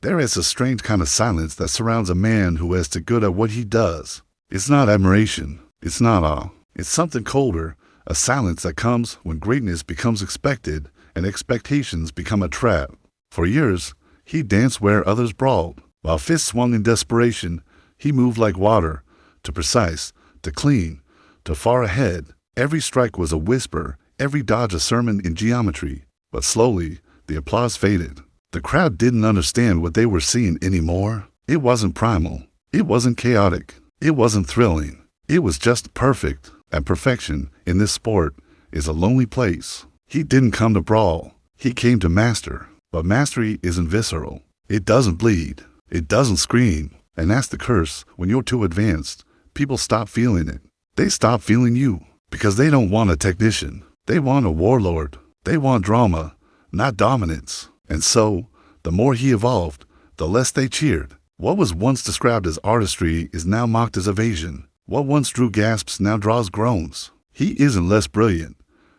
There is a strange kind of silence that surrounds a man who is too good at what he does. It's not admiration. It's not awe. It's something colder, a silence that comes when greatness becomes expected and expectations become a trap. For years, he danced where others brawled. While fists swung in desperation, he moved like water, to precise, to clean, to far ahead. Every strike was a whisper, every dodge a sermon in geometry. But slowly, the applause faded. The crowd didn't understand what they were seeing anymore. It wasn't primal. It wasn't chaotic. It wasn't thrilling. It was just perfect. And perfection, in this sport, is a lonely place. He didn't come to brawl. He came to master. But mastery isn't visceral. It doesn't bleed. It doesn't scream. And that's the curse. When you're too advanced, people stop feeling it. They stop feeling you. Because they don't want a technician. They want a warlord. They want drama, not dominance. And so, the more he evolved, the less they cheered. What was once described as artistry is now mocked as evasion. What once drew gasps now draws groans. He isn't less brilliant.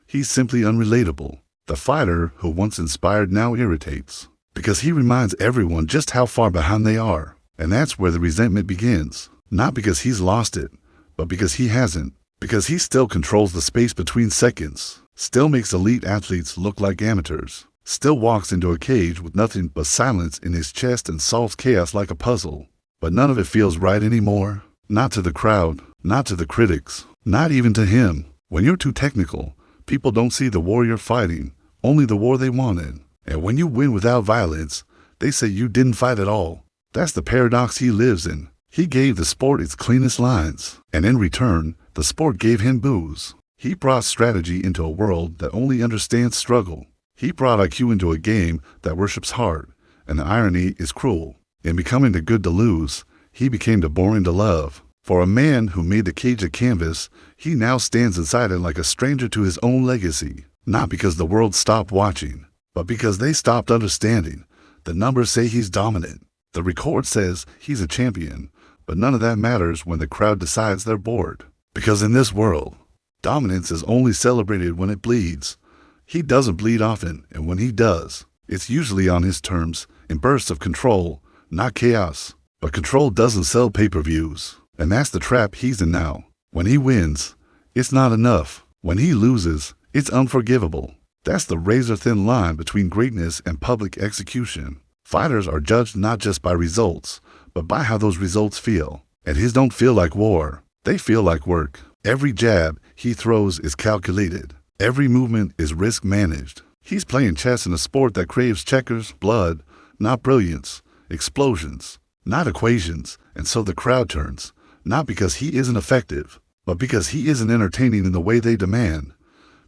He's simply unrelatable. The fighter who once inspired now irritates. Because he reminds everyone just how far behind they are. And that's where the resentment begins. Not because he's lost it, but because he hasn't. Because he still controls the space between seconds. Still makes elite athletes look like amateurs. Still walks into a cage with nothing but silence in his chest and solves chaos like a puzzle. But none of it feels right anymore. Not to the crowd, not to the critics, not even to him. When you're too technical, people don't see the war you're fighting, only the war they wanted. And when you win without violence, they say you didn't fight at all. That's the paradox he lives in. He gave the sport its cleanest lines, and in return, the sport gave him booze. He brought strategy into a world that only understands struggle. He brought IQ into a game that worships hard, and the irony is cruel. In becoming the good to lose, he became the boring to love. For a man who made the cage a canvas, he now stands inside it like a stranger to his own legacy. Not because the world stopped watching, but because they stopped understanding. The numbers say he's dominant. The record says he's a champion, but none of that matters when the crowd decides they're bored. Because in this world, dominance is only celebrated when it bleeds. He doesn't bleed often, and when he does, it's usually on his terms, in bursts of control, not chaos. But control doesn't sell pay-per-views, and that's the trap he's in now. When he wins, it's not enough. When he loses, it's unforgivable. That's the razor-thin line between greatness and public execution. Fighters are judged not just by results, but by how those results feel. And his don't feel like war. They feel like work. Every jab he throws is calculated. Every movement is risk-managed. He's playing chess in a sport that craves checkers, blood, not brilliance, explosions, not equations. And so the crowd turns, not because he isn't effective, but because he isn't entertaining in the way they demand.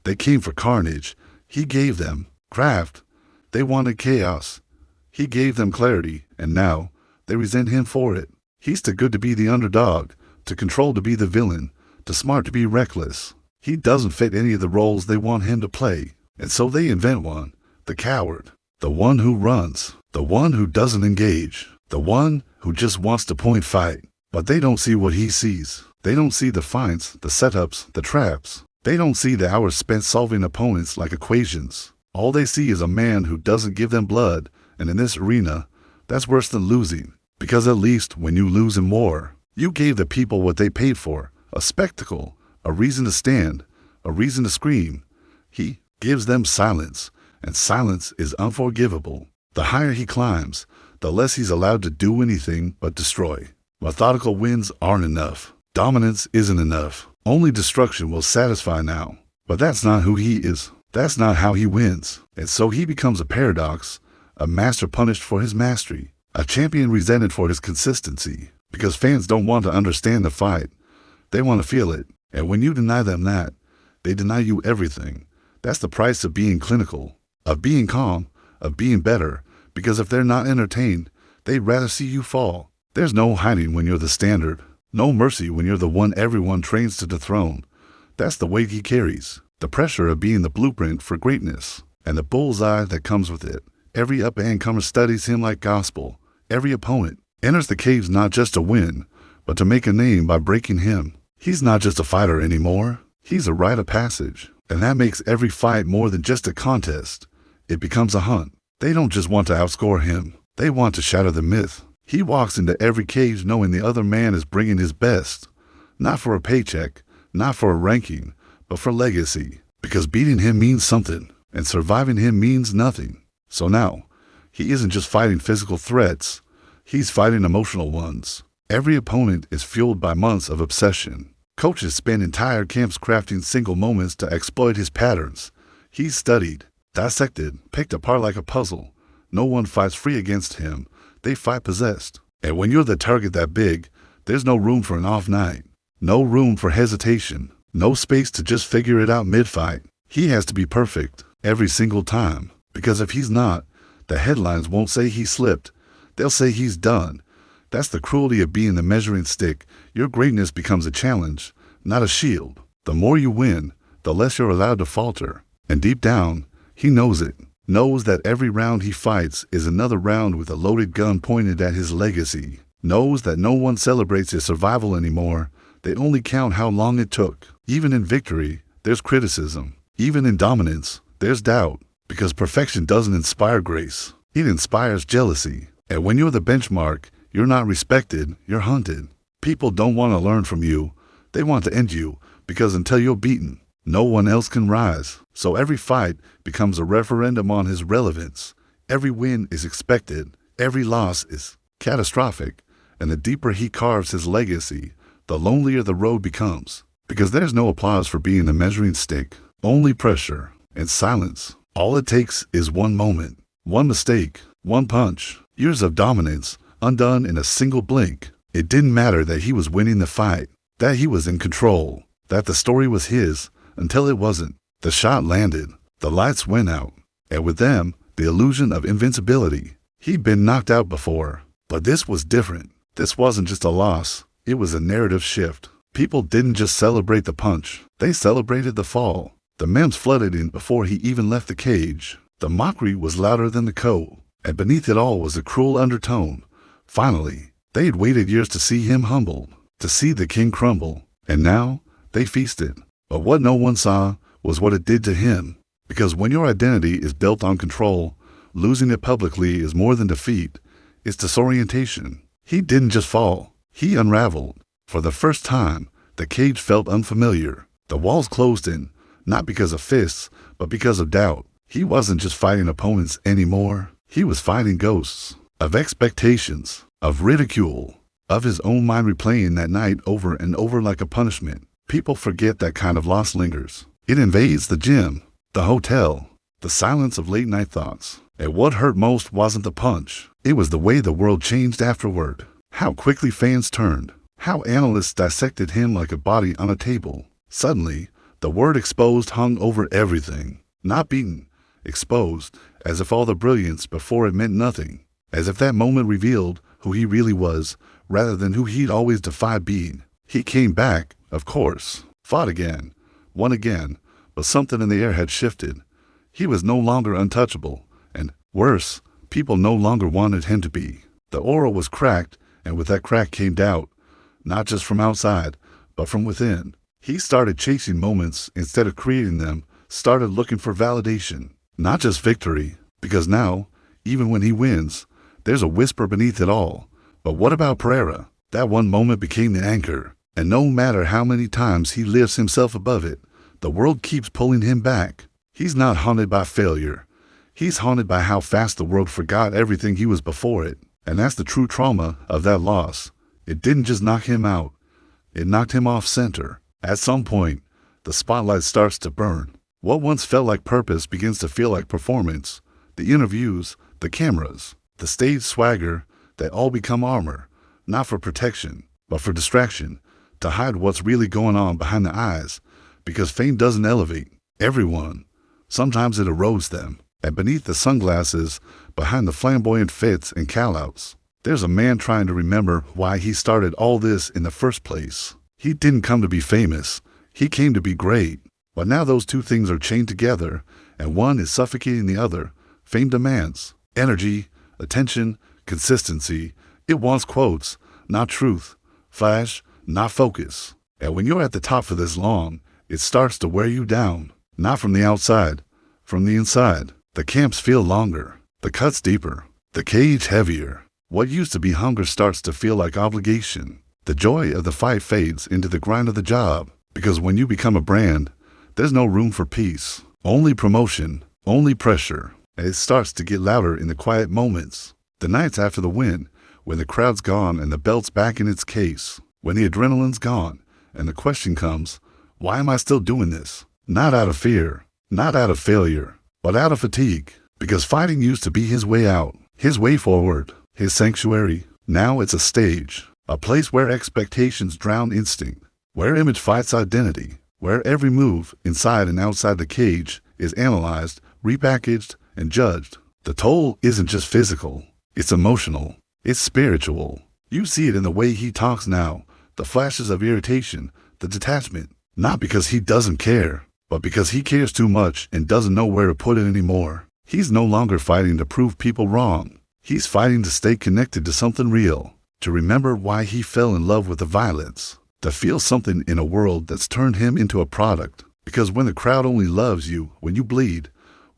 They came for carnage. He gave them craft. They wanted chaos. He gave them clarity, and now they resent him for it. He's too good to be the underdog, to control to be the villain, too smart to be reckless. He doesn't fit any of the roles they want him to play, and so they invent one, the coward, the one who runs, the one who doesn't engage, the one who just wants to point fight. But they don't see what he sees. They don't see the feints, the setups, the traps. They don't see the hours spent solving opponents like equations. All they see is a man who doesn't give them blood, and in this arena, that's worse than losing. Because at least when you lose in war, you gave the people what they paid for, a spectacle, a reason to stand, a reason to scream. He gives them silence, and silence is unforgivable. The higher he climbs, the less he's allowed to do anything but destroy. Methodical wins aren't enough. Dominance isn't enough. Only destruction will satisfy now. But that's not who he is. That's not how he wins. And so he becomes a paradox, a master punished for his mastery, a champion resented for his consistency. Because fans don't want to understand the fight. They want to feel it. And when you deny them that, they deny you everything. That's the price of being clinical, of being calm, of being better. Because if they're not entertained, they'd rather see you fall. There's no hiding when you're the standard. No mercy when you're the one everyone trains to dethrone. That's the weight he carries. The pressure of being the blueprint for greatness. And the bullseye that comes with it. Every up-and-comer studies him like gospel. Every opponent enters the caves not just to win, but to make a name by breaking him. He's not just a fighter anymore. He's a rite of passage. And that makes every fight more than just a contest. It becomes a hunt. They don't just want to outscore him. They want to shatter the myth. He walks into every cage knowing the other man is bringing his best. Not for a paycheck, not for a ranking, but for legacy. Because beating him means something, and surviving him means nothing. So now, he isn't just fighting physical threats, he's fighting emotional ones. Every opponent is fueled by months of obsession. Coaches spend entire camps crafting single moments to exploit his patterns. He's studied, dissected, picked apart like a puzzle. No one fights free against him. They fight possessed. And when you're the target that big, there's no room for an off night. No room for hesitation. No space to just figure it out mid-fight. He has to be perfect every single time. Because if he's not, the headlines won't say he slipped. They'll say he's done. That's the cruelty of being the measuring stick. Your greatness becomes a challenge, not a shield. The more you win, the less you're allowed to falter. And deep down, he knows it. Knows that every round he fights is another round with a loaded gun pointed at his legacy. Knows that no one celebrates his survival anymore. They only count how long it took. Even in victory, there's criticism. Even in dominance, there's doubt. Because perfection doesn't inspire grace. It inspires jealousy. And when you're the benchmark, you're not respected, you're hunted. People don't want to learn from you. They want to end you, because until you're beaten, no one else can rise. So every fight becomes a referendum on his relevance. Every win is expected. Every loss is catastrophic. And the deeper he carves his legacy, the lonelier the road becomes. Because there's no applause for being the measuring stick. Only pressure and silence. All it takes is one moment, one mistake, one punch. Years of dominance, undone in a single blink. It didn't matter that he was winning the fight, that he was in control, that the story was his, until it wasn't. The shot landed, the lights went out, and with them, the illusion of invincibility. He'd been knocked out before, but this was different. This wasn't just a loss, it was a narrative shift. People didn't just celebrate the punch, they celebrated the fall. The memes flooded in before he even left the cage. The mockery was louder than the code, and beneath it all was a cruel undertone. Finally, they had waited years to see him humbled, to see the king crumble, and now they feasted. But what no one saw was what it did to him. Because when your identity is built on control, losing it publicly is more than defeat. It's disorientation. He didn't just fall, he unraveled. For the first time, the cage felt unfamiliar. The walls closed in, not because of fists, but because of doubt. He wasn't just fighting opponents anymore. He was fighting ghosts of expectations, of ridicule, of his own mind replaying that night over and over like a punishment. People forget that kind of loss lingers. It invades the gym, the hotel, the silence of late night thoughts. And what hurt most wasn't the punch. It was the way the world changed afterward. How quickly fans turned. How analysts dissected him like a body on a table. Suddenly, the word exposed hung over everything. Not beaten, exposed, as if all the brilliance before it meant nothing. As if that moment revealed who he really was, rather than who he'd always defied being. He came back, of course, fought again, won again, but something in the air had shifted. He was no longer untouchable, and, worse, people no longer wanted him to be. The aura was cracked, and with that crack came doubt, not just from outside, but from within. He started chasing moments instead of creating them, started looking for validation, not just victory, because now, even when he wins, there's a whisper beneath it all. But what about Pereira? That one moment became the anchor, and no matter how many times he lifts himself above it, the world keeps pulling him back. He's not haunted by failure. He's haunted by how fast the world forgot everything he was before it. And that's the true trauma of that loss. It didn't just knock him out. It knocked him off center. At some point, the spotlight starts to burn. What once felt like purpose begins to feel like performance. The interviews, the cameras, the stage swagger, they all become armor, not for protection, but for distraction, to hide what's really going on behind the eyes. Because fame doesn't elevate everyone. Sometimes it erodes them. And beneath the sunglasses, behind the flamboyant fits and callouts, there's a man trying to remember why he started all this in the first place. He didn't come to be famous. He came to be great. But now those two things are chained together, and one is suffocating the other. Fame demands energy, attention, consistency. It wants quotes, not truth. Flash, not focus. And when you're at the top for this long, it starts to wear you down. Not from the outside, from the inside. The camps feel longer, the cuts deeper, The cage heavier. What used to be hunger starts to feel like obligation. The joy of the fight fades into the grind of the job, because when you become a brand, there's no room for peace. Only promotion, only pressure, and it starts to get louder in the quiet moments. The nights after the win, when the crowd's gone and the belt's back in its case, when the adrenaline's gone, and the question comes, why am I still doing this? Not out of fear, not out of failure, but out of fatigue, because fighting used to be his way out, his way forward, his sanctuary. Now it's a stage, a place where expectations drown instinct, where image fights identity, where every move inside and outside the cage is analyzed, repackaged, and judged. The toll isn't just physical, it's emotional, it's spiritual. You see it in the way he talks now, the flashes of irritation, the detachment, not because he doesn't care, but because he cares too much and doesn't know where to put it anymore. He's no longer fighting to prove people wrong. He's fighting to stay connected to something real, to remember why he fell in love with the violence, to feel something in a world that's turned him into a product. Because when the crowd only loves you when you bleed,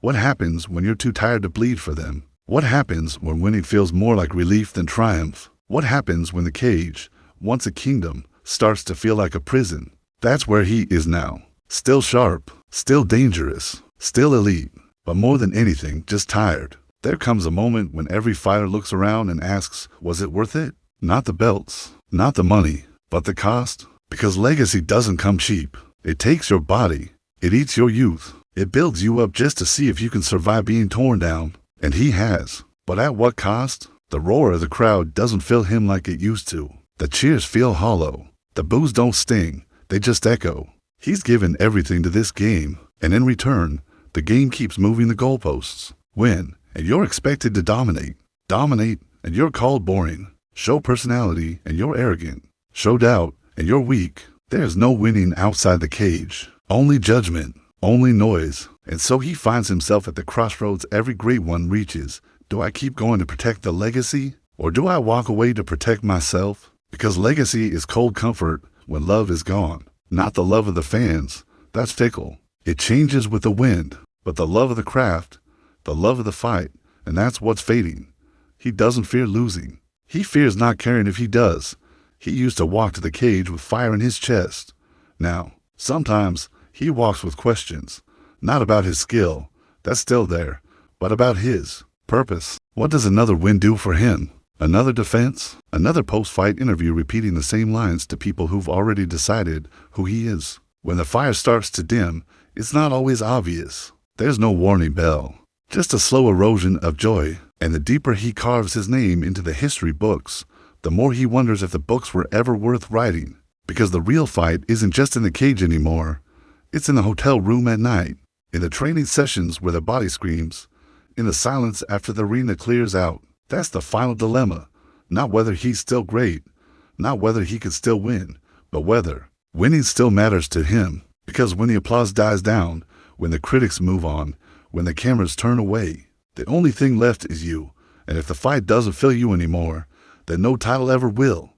what happens when you're too tired to bleed for them? What happens when winning feels more like relief than triumph? What happens when the cage, once a kingdom, starts to feel like a prison? That's where he is now. Still sharp, still dangerous, still elite, but more than anything, just tired. There comes a moment when every fighter looks around and asks, was it worth it? Not the belts, not the money, but the cost. Because legacy doesn't come cheap. It takes your body. It eats your youth. It builds you up just to see if you can survive being torn down. And he has. But at what cost? The roar of the crowd doesn't fill him like it used to. The cheers feel hollow. The boos don't sting. They just echo. He's given everything to this game. And in return, the game keeps moving the goalposts. Win, and you're expected to dominate. Dominate, and you're called boring. Show personality, and you're arrogant. Show doubt, and you're weak. There's no winning outside the cage. Only judgment. Only noise. And so he finds himself at the crossroads every great one reaches. Do I keep going to protect the legacy? Or do I walk away to protect myself? Because legacy is cold comfort when love is gone. Not the love of the fans. That's fickle. It changes with the wind. But the love of the craft, the love of the fight, and that's what's fading. He doesn't fear losing. He fears not caring if he does. He used to walk to the cage with fire in his chest. Now, sometimes he walks with questions. Not about his skill, that's still there, but about his purpose. What does another win do for him? Another defense? Another post-fight interview repeating the same lines to people who've already decided who he is. When the fire starts to dim, it's not always obvious. There's no warning bell. Just a slow erosion of joy. And the deeper he carves his name into the history books, the more he wonders if the books were ever worth writing. Because the real fight isn't just in the cage anymore. It's in the hotel room at night. In the training sessions where the body screams, in the silence after the arena clears out. That's the final dilemma. Not whether he's still great, not whether he could still win, but whether winning still matters to him. Because when the applause dies down, when the critics move on, when the cameras turn away, the only thing left is you. And if the fight doesn't fill you anymore, then no title ever will.